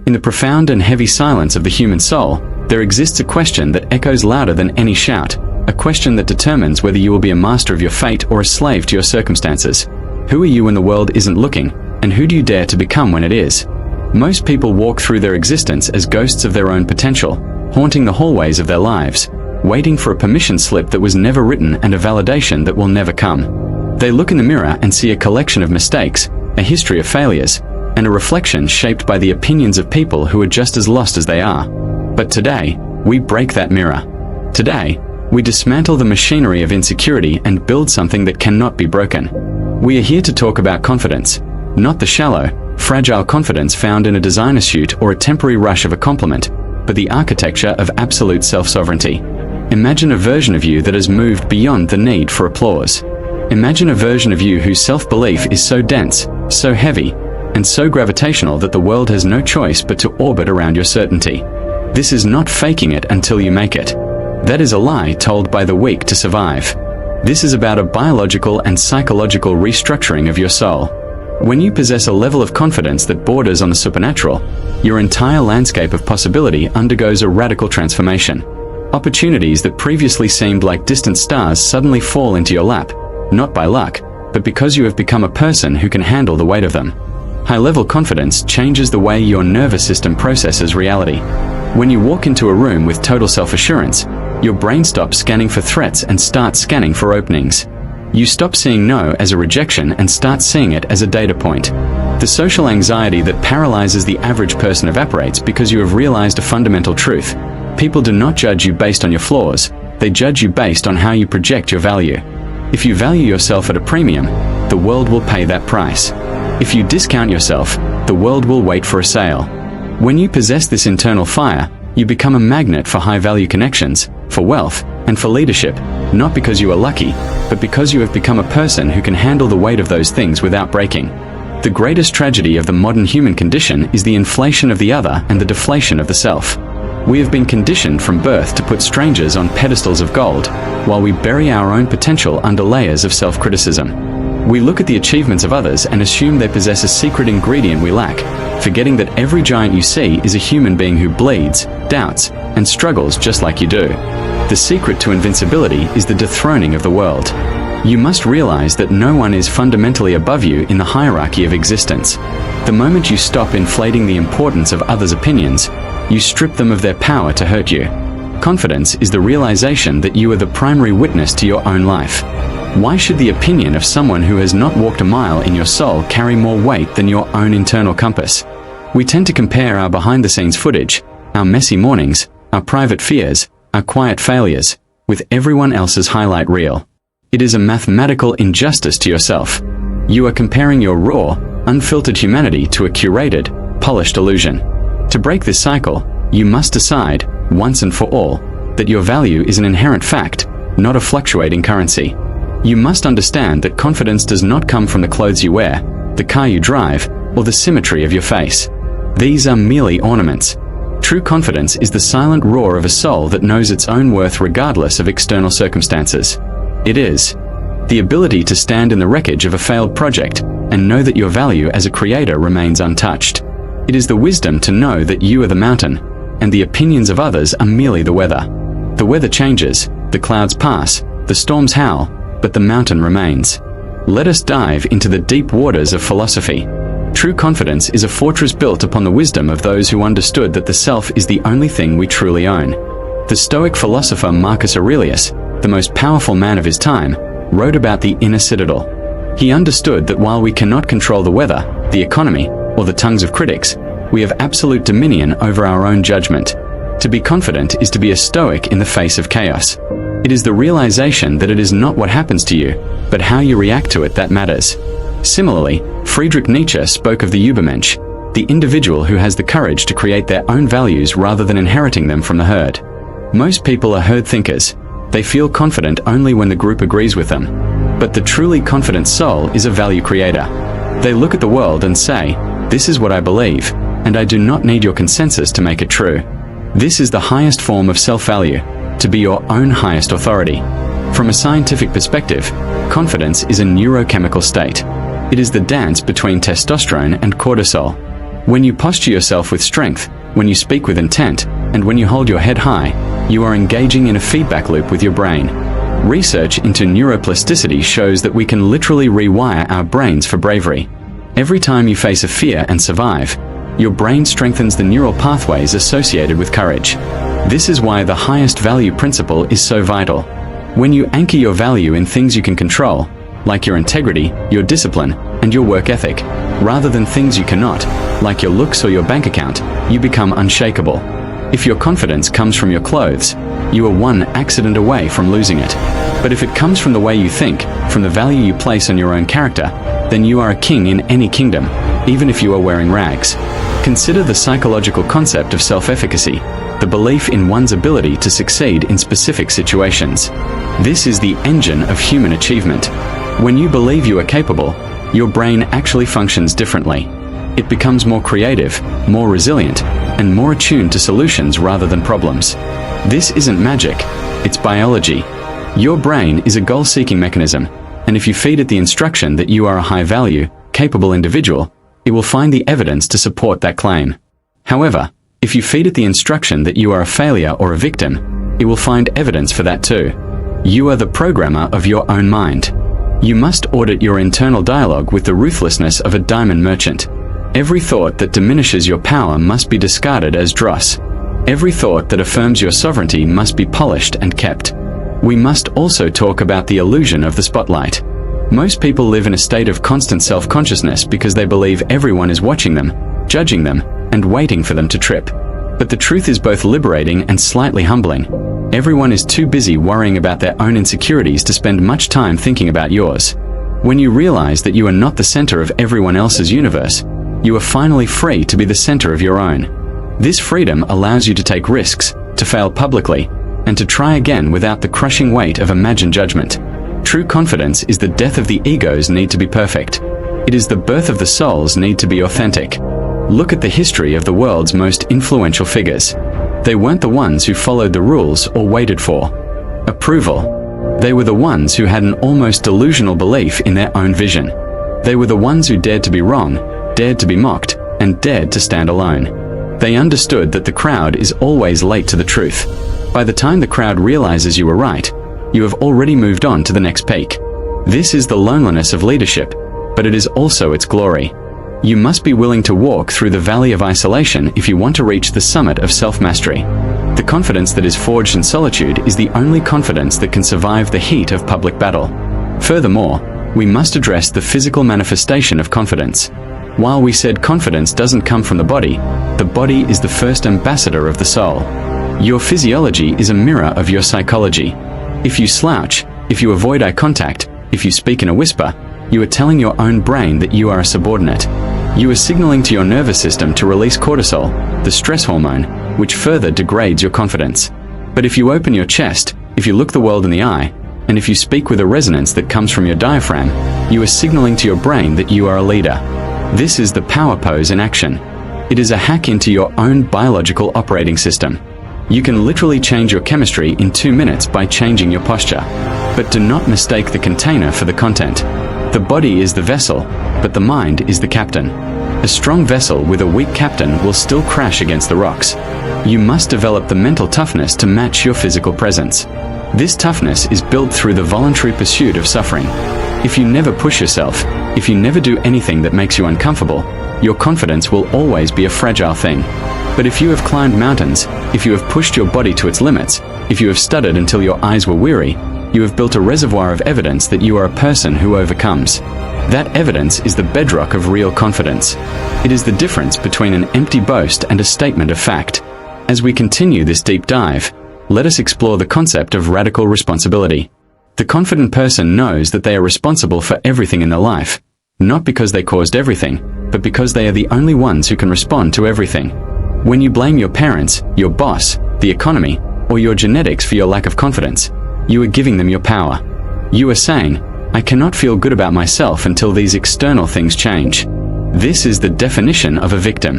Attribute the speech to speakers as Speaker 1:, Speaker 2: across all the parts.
Speaker 1: In the profound and heavy silence of the human soul, there exists a question that echoes louder than any shout, a question that determines whether you will be a master of your fate or a slave to your circumstances. Who are you when the world isn't looking, and who do you dare to become when it is? Most people walk through their existence as ghosts of their own potential, haunting the hallways of their lives, waiting for a permission slip that was never written and a validation that will never come. They look in the mirror and see a collection of mistakes, a history of failures, and a reflection shaped by the opinions of people who are just as lost as they are. But today, we break that mirror. Today, we dismantle the machinery of insecurity and build something that cannot be broken. We are here to talk about confidence, not the shallow, fragile confidence found in a designer suit or a temporary rush of a compliment, but the architecture of absolute self-sovereignty. Imagine a version of you that has moved beyond the need for applause. Imagine a version of you whose self-belief is so dense, so heavy, and so gravitational that the world has no choice but to orbit around your certainty. This is not faking it until you make it. That is a lie told by the weak to survive. This is about a biological and psychological restructuring of your soul. When you possess a level of confidence that borders on the supernatural, your entire landscape of possibility undergoes a radical transformation. Opportunities that previously seemed like distant stars suddenly fall into your lap, not by luck, but because you have become a person who can handle the weight of them. High-level confidence changes the way your nervous system processes reality. When you walk into a room with total self-assurance, your brain stops scanning for threats and starts scanning for openings. You stop seeing no as a rejection and start seeing it as a data point. The social anxiety that paralyzes the average person evaporates because you have realized a fundamental truth. People do not judge you based on your flaws, they judge you based on how you project your value. If you value yourself at a premium, the world will pay that price. If you discount yourself, the world will wait for a sale. When you possess this internal fire, you become a magnet for high-value connections, for wealth, and for leadership, not because you are lucky, but because you have become a person who can handle the weight of those things without breaking. The greatest tragedy of the modern human condition is the inflation of the other and the deflation of the self. We have been conditioned from birth to put strangers on pedestals of gold, while we bury our own potential under layers of self-criticism. We look at the achievements of others and assume they possess a secret ingredient we lack, forgetting that every giant you see is a human being who bleeds, doubts, and struggles just like you do. The secret to invincibility is the dethroning of the world. You must realize that no one is fundamentally above you in the hierarchy of existence. The moment you stop inflating the importance of others' opinions, you strip them of their power to hurt you. Confidence is the realization that you are the primary witness to your own life. Why should the opinion of someone who has not walked a mile in your soul carry more weight than your own internal compass? We tend to compare our behind-the-scenes footage, our messy mornings, our private fears, our quiet failures, with everyone else's highlight reel. It is a mathematical injustice to yourself. You are comparing your raw, unfiltered humanity to a curated, polished illusion. To break this cycle, you must decide, once and for all, that your value is an inherent fact, not a fluctuating currency. You must understand that confidence does not come from the clothes you wear, the car you drive, or the symmetry of your face. These are merely ornaments. True confidence is the silent roar of a soul that knows its own worth regardless of external circumstances. It is the ability to stand in the wreckage of a failed project and know that your value as a creator remains untouched. It is the wisdom to know that you are the mountain, and the opinions of others are merely the weather. The weather changes, the clouds pass, the storms howl, but the mountain remains. Let us dive into the deep waters of philosophy. True confidence is a fortress built upon the wisdom of those who understood that the self is the only thing we truly own. The Stoic philosopher Marcus Aurelius, the most powerful man of his time, wrote about the inner citadel. He understood that while we cannot control the weather, the economy, or the tongues of critics, we have absolute dominion over our own judgment. To be confident is to be a Stoic in the face of chaos. It is the realization that it is not what happens to you, but how you react to it that matters. Similarly, Friedrich Nietzsche spoke of the Übermensch, the individual who has the courage to create their own values rather than inheriting them from the herd. Most people are herd thinkers. They feel confident only when the group agrees with them. But the truly confident soul is a value creator. They look at the world and say, "This is what I believe, and I do not need your consensus to make it true." This is the highest form of self-value, to be your own highest authority. From a scientific perspective, confidence is a neurochemical state. It is the dance between testosterone and cortisol. When you posture yourself with strength, when you speak with intent, and when you hold your head high, you are engaging in a feedback loop with your brain. Research into neuroplasticity shows that we can literally rewire our brains for bravery. Every time you face a fear and survive, your brain strengthens the neural pathways associated with courage. This is why the highest value principle is so vital. When you anchor your value in things you can control, like your integrity, your discipline, and your work ethic, rather than things you cannot, like your looks or your bank account, you become unshakable. If your confidence comes from your clothes, you are one accident away from losing it. But if it comes from the way you think, from the value you place on your own character, then you are a king in any kingdom, even if you are wearing rags. Consider the psychological concept of self-efficacy, the belief in one's ability to succeed in specific situations. This is the engine of human achievement. When you believe you are capable, your brain actually functions differently. It becomes more creative, more resilient, and more attuned to solutions rather than problems. This isn't magic, it's biology. Your brain is a goal-seeking mechanism, and if you feed it the instruction that you are a high-value, capable individual, it will find the evidence to support that claim. However, if you feed it the instruction that you are a failure or a victim, it will find evidence for that too. You are the programmer of your own mind. You must audit your internal dialogue with the ruthlessness of a diamond merchant. Every thought that diminishes your power must be discarded as dross. Every thought that affirms your sovereignty must be polished and kept. We must also talk about the illusion of the spotlight. Most people live in a state of constant self-consciousness because they believe everyone is watching them, judging them, and waiting for them to trip. But the truth is both liberating and slightly humbling. Everyone is too busy worrying about their own insecurities to spend much time thinking about yours. When you realize that you are not the center of everyone else's universe, you are finally free to be the center of your own. This freedom allows you to take risks, to fail publicly, and to try again without the crushing weight of imagined judgment. True confidence is the death of the ego's need to be perfect. It is the birth of the soul's need to be authentic. Look at the history of the world's most influential figures. They weren't the ones who followed the rules or waited for approval. They were the ones who had an almost delusional belief in their own vision. They were the ones who dared to be wrong, dared to be mocked, and dared to stand alone. They understood that the crowd is always late to the truth. By the time the crowd realizes you were right, you have already moved on to the next peak. This is the loneliness of leadership, but it is also its glory. You must be willing to walk through the valley of isolation if you want to reach the summit of self-mastery. The confidence that is forged in solitude is the only confidence that can survive the heat of public battle. Furthermore, we must address the physical manifestation of confidence. While we said confidence doesn't come from the body is the first ambassador of the soul. Your physiology is a mirror of your psychology. If you slouch, if you avoid eye contact, if you speak in a whisper, you are telling your own brain that you are a subordinate. You are signaling to your nervous system to release cortisol, the stress hormone, which further degrades your confidence. But if you open your chest, if you look the world in the eye, and if you speak with a resonance that comes from your diaphragm, you are signaling to your brain that you are a leader. This is the power pose in action. It is a hack into your own biological operating system. You can literally change your chemistry in 2 minutes by changing your posture. But do not mistake the container for the content. The body is the vessel, but the mind is the captain. A strong vessel with a weak captain will still crash against the rocks. You must develop the mental toughness to match your physical presence. This toughness is built through the voluntary pursuit of suffering. If you never push yourself, if you never do anything that makes you uncomfortable, your confidence will always be a fragile thing. But if you have climbed mountains, if you have pushed your body to its limits, if you have stuttered until your eyes were weary, you have built a reservoir of evidence that you are a person who overcomes. That evidence is the bedrock of real confidence. It is the difference between an empty boast and a statement of fact. As we continue this deep dive, let us explore the concept of radical responsibility. The confident person knows that they are responsible for everything in their life, not because they caused everything, but because they are the only ones who can respond to everything. When you blame your parents, your boss, the economy, or your genetics for your lack of confidence, you are giving them your power. You are saying, I cannot feel good about myself until these external things change. This is the definition of a victim.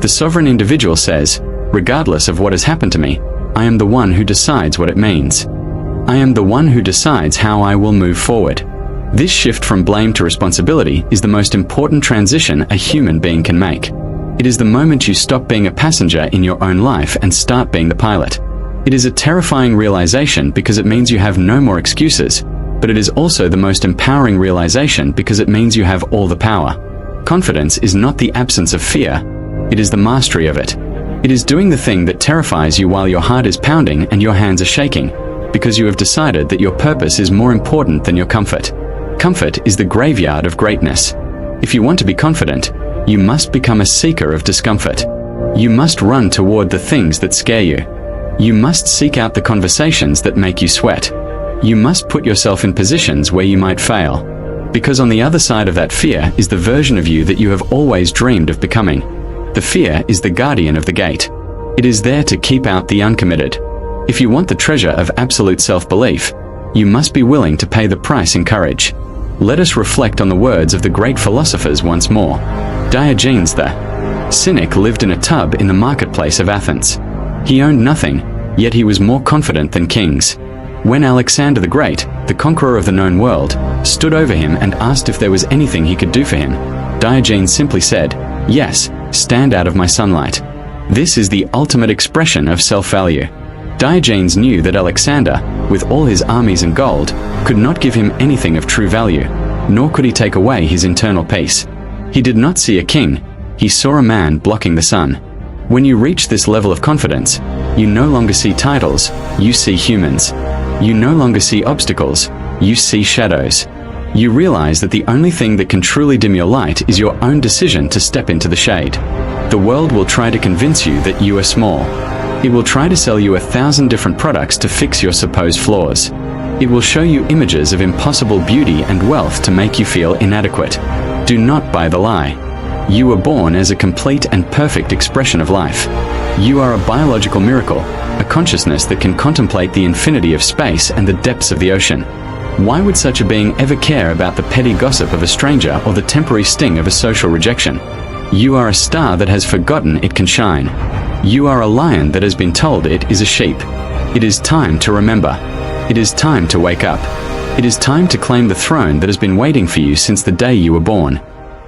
Speaker 1: The sovereign individual says, regardless of what has happened to me, I am the one who decides what it means. I am the one who decides how I will move forward. This shift from blame to responsibility is the most important transition a human being can make. It is the moment you stop being a passenger in your own life and start being the pilot. It is a terrifying realization because it means you have no more excuses, but it is also the most empowering realization because it means you have all the power. Confidence is not the absence of fear, it is the mastery of it. It is doing the thing that terrifies you while your heart is pounding and your hands are shaking, because you have decided that your purpose is more important than your comfort. Comfort is the graveyard of greatness. If you want to be confident, you must become a seeker of discomfort. You must run toward the things that scare you. You must seek out the conversations that make you sweat. You must put yourself in positions where you might fail. Because on the other side of that fear is the version of you that you have always dreamed of becoming. The fear is the guardian of the gate. It is there to keep out the uncommitted. If you want the treasure of absolute self-belief, you must be willing to pay the price in courage. Let us reflect on the words of the great philosophers once more. Diogenes the cynic lived in a tub in the marketplace of Athens. He owned nothing, yet he was more confident than kings. When Alexander the Great, the conqueror of the known world, stood over him and asked if there was anything he could do for him, Diogenes simply said, "Yes, stand out of my sunlight." This is the ultimate expression of self-value. Diogenes knew that Alexander, with all his armies and gold, could not give him anything of true value, nor could he take away his internal peace. He did not see a king, he saw a man blocking the sun. When you reach this level of confidence, you no longer see titles, you see humans. You no longer see obstacles, you see shadows. You realize that the only thing that can truly dim your light is your own decision to step into the shade. The world will try to convince you that you are small. It will try to sell you 1,000 different products to fix your supposed flaws. It will show you images of impossible beauty and wealth to make you feel inadequate. Do not buy the lie. You were born as a complete and perfect expression of life. You are a biological miracle, a consciousness that can contemplate the infinity of space and the depths of the ocean. Why would such a being ever care about the petty gossip of a stranger or the temporary sting of a social rejection? You are a star that has forgotten it can shine. You are a lion that has been told it is a sheep. It is time to remember. It is time to wake up. It is time to claim the throne that has been waiting for you since the day you were born.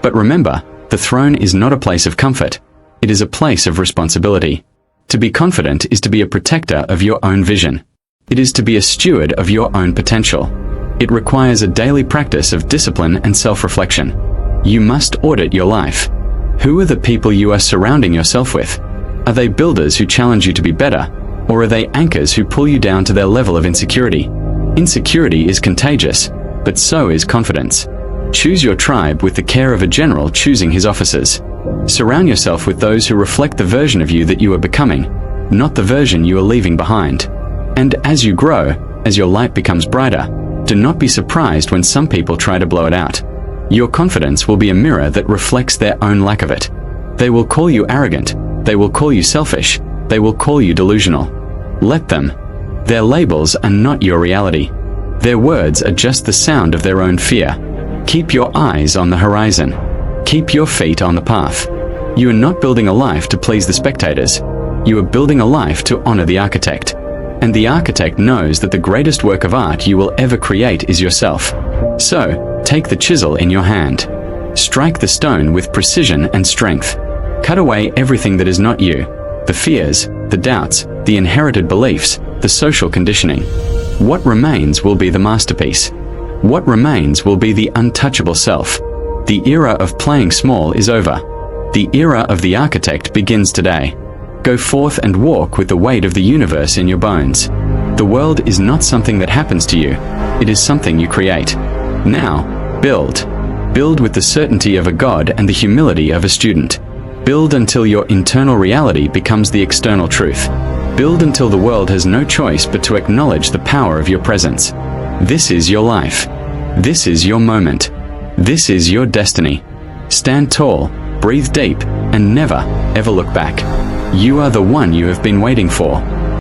Speaker 1: But remember, the throne is not a place of comfort. It is a place of responsibility. To be confident is to be a protector of your own vision. It is to be a steward of your own potential. It requires a daily practice of discipline and self-reflection. You must audit your life. Who are the people you are surrounding yourself with? Are they builders who challenge you to be better, or are they anchors who pull you down to their level of insecurity? Insecurity is contagious, but so is confidence. Choose your tribe with the care of a general choosing his officers. Surround yourself with those who reflect the version of you that you are becoming, not the version you are leaving behind. And as you grow, as your light becomes brighter, do not be surprised when some people try to blow it out. Your confidence will be a mirror that reflects their own lack of it. They will call you arrogant, they will call you selfish, they will call you delusional. Let them. Their labels are not your reality. Their words are just the sound of their own fear. Keep your eyes on the horizon. Keep your feet on the path. You are not building a life to please the spectators. You are building a life to honor the architect. And the architect knows that the greatest work of art you will ever create is yourself. So, take the chisel in your hand. Strike the stone with precision and strength. Cut away everything that is not you. The fears, the doubts, the inherited beliefs, the social conditioning. What remains will be the masterpiece. What remains will be the untouchable self. The era of playing small is over. The era of the architect begins today. Go forth and walk with the weight of the universe in your bones. The world is not something that happens to you. It is something you create. Now, build. Build with the certainty of a god and the humility of a student. Build until your internal reality becomes the external truth. Build until the world has no choice but to acknowledge the power of your presence. This is your life. This is your moment. This is your destiny. Stand tall, breathe deep, and never, ever look back. You are the one you have been waiting for.